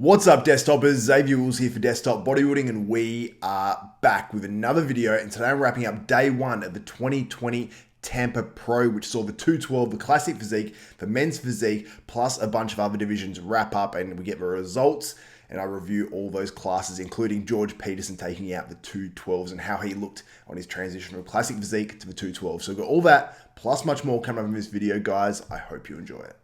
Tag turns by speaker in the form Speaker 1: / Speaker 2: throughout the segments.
Speaker 1: What's up, Desktopers? Xavier Wills here for Desktop Bodybuilding, and we are back with another video. And today I'm wrapping up day one of the 2020 Tampa Pro, which saw the 212, the classic physique, the men's physique, plus a bunch of other divisions wrap up, and we get the results. And I review all those classes, including George Peterson taking out the 212s and how he looked on his transition from classic physique to the 212. So we've got all that, plus much more coming up in this video, guys. I hope you enjoy it.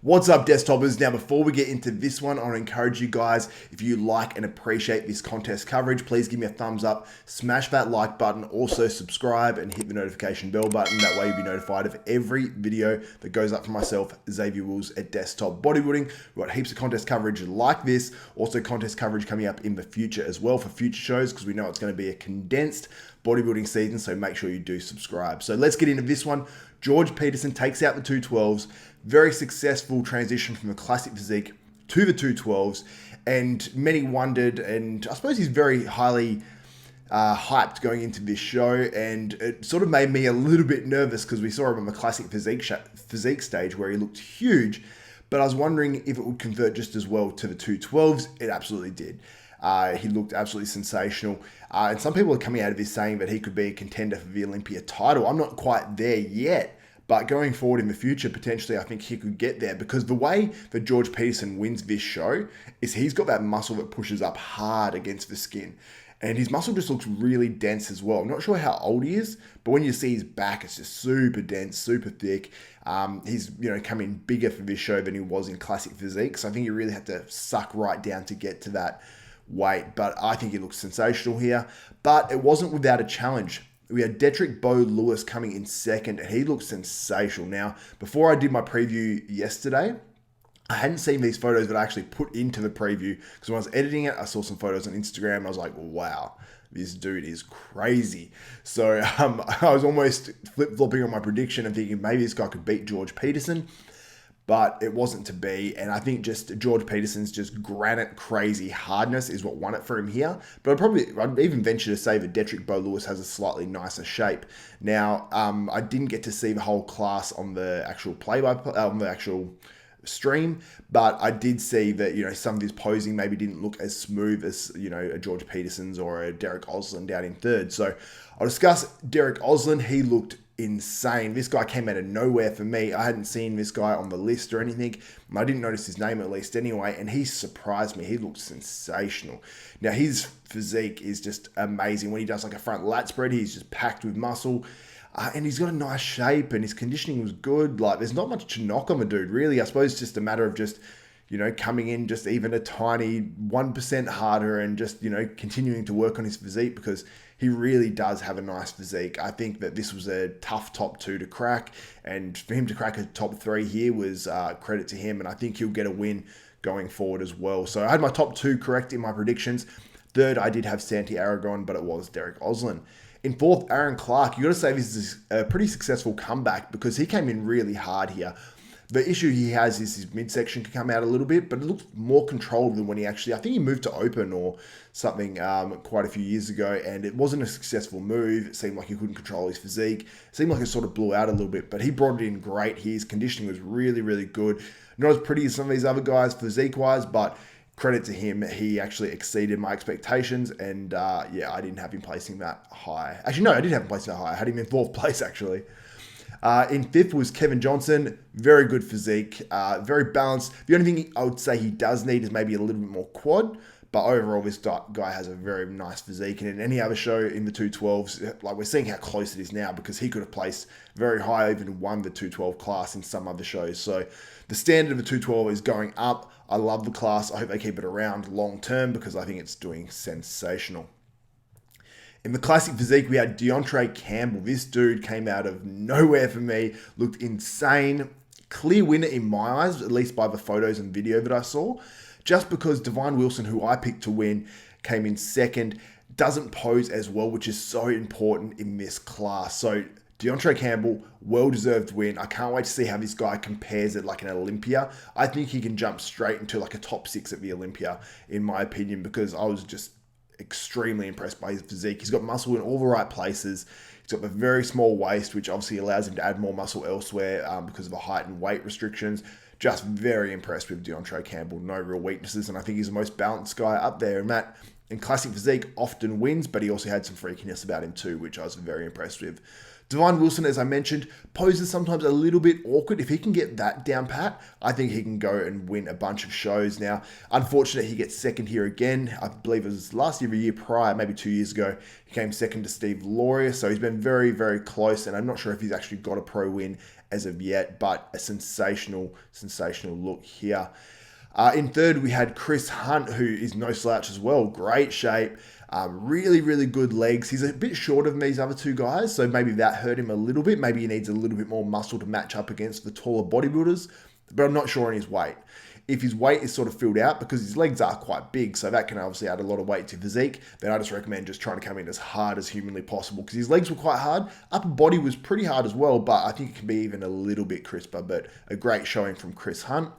Speaker 1: What's up, Desktopers? Now, before we get into this one, I want to encourage you guys, if you like and appreciate this contest coverage, please give me a thumbs up, smash that like button, also subscribe and hit the notification bell button. That way you'll be notified of every video that goes up for myself, Xavier Wills at Desktop Bodybuilding. We've got heaps of contest coverage like this, also contest coverage coming up in the future as well for future shows, because we know it's going to be a condensed bodybuilding season, so make sure you do subscribe. So let's get into this one. George Peterson takes out the 212s. Very successful transition from the classic physique to the 212s, and many wondered, and I suppose he's very highly hyped going into this show, and it sort of made me a little bit nervous because we saw him on the classic physique stage where he looked huge, but I was wondering if it would convert just as well to the 212s. It absolutely did. He looked absolutely sensational, and some people are coming out of this saying that he could be a contender for the Olympia title. I'm not quite there yet, but going forward in the future, potentially, I think he could get there, because the way that George Peterson wins this show is he's got that muscle that pushes up hard against the skin. And his muscle just looks really dense as well. I'm not sure how old he is, but when you see his back, it's just super dense, super thick. He's coming bigger for this show than he was in classic physique. So I think you really have to suck right down to get to that weight. But I think he looks sensational here. But it wasn't without a challenge. We had Detrick Bo Lewis coming in second, and he looked sensational. Now, before I did my preview yesterday, I hadn't seen these photos that I actually put into the preview, because when I was editing it, I saw some photos on Instagram, and I was like, wow, this dude is crazy. So I was almost flip-flopping on my prediction and thinking maybe this guy could beat George Peterson, but it wasn't to be. And I think just George Peterson's just granite crazy hardness is what won it for him here. But I'd even venture to say that Detrick Bo Lewis has a slightly nicer shape. Now, I didn't get to see the whole class on the actual on the actual stream, but I did see that some of his posing maybe didn't look as smooth as a George Peterson's or a Derek Oslin down in third. So I'll discuss Derek Oslin. He looked insane. This guy came out of nowhere for me. I hadn't seen this guy on the list or anything. I didn't notice his name at least anyway, and he surprised me. He looked sensational. Now, his physique is just amazing. When he does like a front lat spread, he's just packed with muscle. And he's got a nice shape, and his conditioning was good. Like, there's not much to knock on the dude, really. I suppose it's just a matter of just, coming in just even a tiny 1% harder and just, continuing to work on his physique, because he really does have a nice physique. I think that this was a tough top two to crack, and for him to crack a top three here was credit to him, and I think he'll get a win going forward as well. So I had my top two correct in my predictions. Third, I did have Santi Aragon, but it was Derek Oslin. In fourth, Aaron Clark. You got to say this is a pretty successful comeback, because he came in really hard here. The issue he has is his midsection can come out a little bit, but it looks more controlled than when I think he moved to open or something quite a few years ago, and it wasn't a successful move. It seemed like he couldn't control his physique. It seemed like it sort of blew out a little bit, but he brought it in great. His conditioning was really, really good. Not as pretty as some of these other guys physique-wise, but credit to him, he actually exceeded my expectations, and I didn't have him placing that high. Actually, no, I did have him placing that high. I had him in fourth place, actually. In fifth was Kevin Johnson. Very good physique, very balanced. The only thing I would say he does need is maybe a little bit more quad, but overall this guy has a very nice physique. And in any other show in the 212s, like, we're seeing how close it is now, because he could have placed very high, even won the 212 class in some other shows. So the standard of the 212 is going up. I love the class. I hope they keep it around long term, because I think it's doing sensational. In the classic physique, we had Deontre Campbell. This dude came out of nowhere for me, looked insane. Clear winner in my eyes, at least by the photos and video that I saw, just because Devine Wilson, who I picked to win, came in second, doesn't pose as well, which is so important in this class. So Deontre Campbell, well-deserved win. I can't wait to see how this guy compares at like an Olympia. I think he can jump straight into like a top 6 at the Olympia, in my opinion, because I was just extremely impressed by his physique. He's got muscle in all the right places. He's got a very small waist, which obviously allows him to add more muscle elsewhere because of the height and weight restrictions. Just very impressed with Deontre Campbell. No real weaknesses, and I think he's the most balanced guy up there. And Matt, in classic physique, often wins, but he also had some freakiness about him too, which I was very impressed with. Devine Wilson, as I mentioned, poses sometimes a little bit awkward. If he can get that down pat, I think he can go and win a bunch of shows. Now, unfortunately, he gets second here again. I believe it was last year or a year prior, maybe 2 years ago, he came second to Steve Lauria. So he's been very, very close, and I'm not sure if he's actually got a pro win as of yet, but a sensational look here. In third, we had Chris Hunt, who is no slouch as well. Great shape. Really, really good legs. He's a bit shorter than these other two guys, so maybe that hurt him a little bit. Maybe he needs a little bit more muscle to match up against the taller bodybuilders, but I'm not sure on his weight. If his weight is sort of filled out, because his legs are quite big, so that can obviously add a lot of weight to physique, then I just recommend just trying to come in as hard as humanly possible, because his legs were quite hard. Upper body was pretty hard as well, but I think it can be even a little bit crisper, but a great showing from Chris Hunt.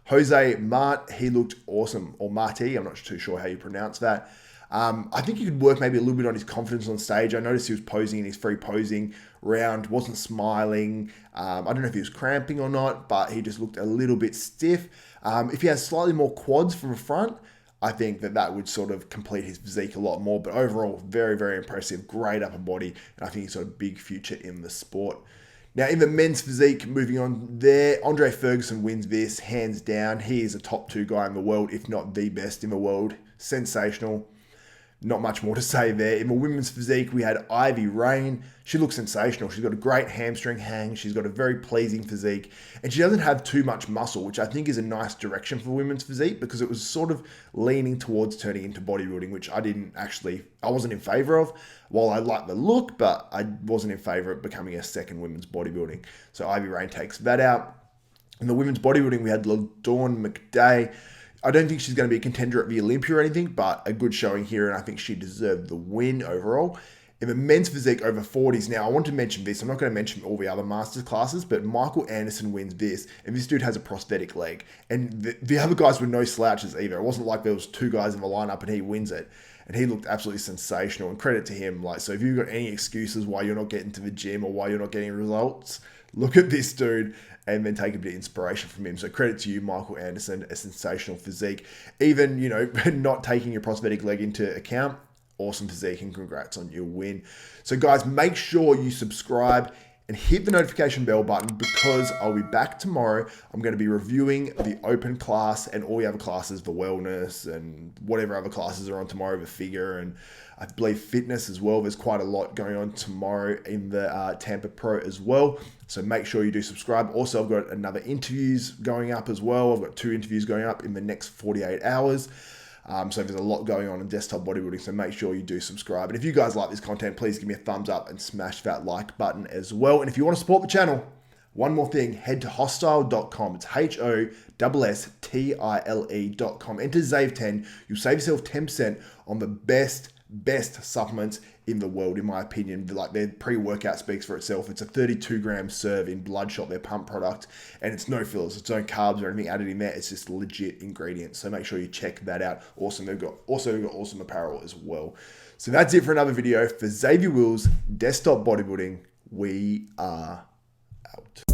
Speaker 1: Jose Mart, he looked awesome, or Marti, I'm not too sure how you pronounce that. I think he could work maybe a little bit on his confidence on stage. I noticed he was posing in his free posing round, wasn't smiling. I don't know if he was cramping or not, but he just looked a little bit stiff. If he has slightly more quads from the front, I think that would sort of complete his physique a lot more. But overall, very, very impressive. Great upper body, and I think he's got a big future in the sport. Now, in the men's physique, moving on there, Andre Ferguson wins this, hands down. He is a top 2 guy in the world, if not the best in the world. Sensational. Not much more to say there. In the women's physique, we had Ivy Rain. She looks sensational. She's got a great hamstring hang. She's got a very pleasing physique. And she doesn't have too much muscle, which I think is a nice direction for women's physique, because it was sort of leaning towards turning into bodybuilding, which I wasn't in favor of. While I like the look, but I wasn't in favor of becoming a second women's bodybuilding. So Ivy Rain takes that out. In the women's bodybuilding, we had Dawn McDay. I don't think she's going to be a contender at the Olympia or anything, but a good showing here, and I think she deserved the win overall. In the men's physique over 40s, now I want to mention this. I'm not going to mention all the other masters classes, but Michael Anderson wins this, and this dude has a prosthetic leg. And the other guys were no slouches either. It wasn't like there was 2 guys in the lineup and he wins it. And he looked absolutely sensational, and credit to him. So if you've got any excuses why you're not getting to the gym or why you're not getting results, look at this dude and then take a bit of inspiration from him. So credit to you, Michael Anderson, a sensational physique. Even, not taking your prosthetic leg into account, awesome physique, and congrats on your win. So guys, make sure you subscribe and hit the notification bell button, because I'll be back tomorrow. I'm going to be reviewing the open class and all the other classes, the wellness and whatever other classes are on tomorrow, the figure, and I believe fitness as well. There's quite a lot going on tomorrow in the Tampa Pro as well. So make sure you do subscribe. Also, I've got another interviews going up as well. I've got 2 interviews going up in the next 48 hours. So there's a lot going on in desktop bodybuilding, so make sure you do subscribe. And if you guys like this content, please give me a thumbs up and smash that like button as well. And if you want to support the channel, one more thing, head to hostile.com. It's HOSSTILE.com. Enter ZAVE10. You'll save yourself 10% on the best supplements in the world, in my opinion. Like, their pre-workout speaks for itself. It's a 32-gram serve in Bloodshot, their pump product, and it's no fillers. It's no carbs or anything added in there. It's just legit ingredients. So make sure you check that out. Awesome. They've got awesome apparel as well. So that's it for another video. For Xavier Wills, Desktop Bodybuilding, we are out.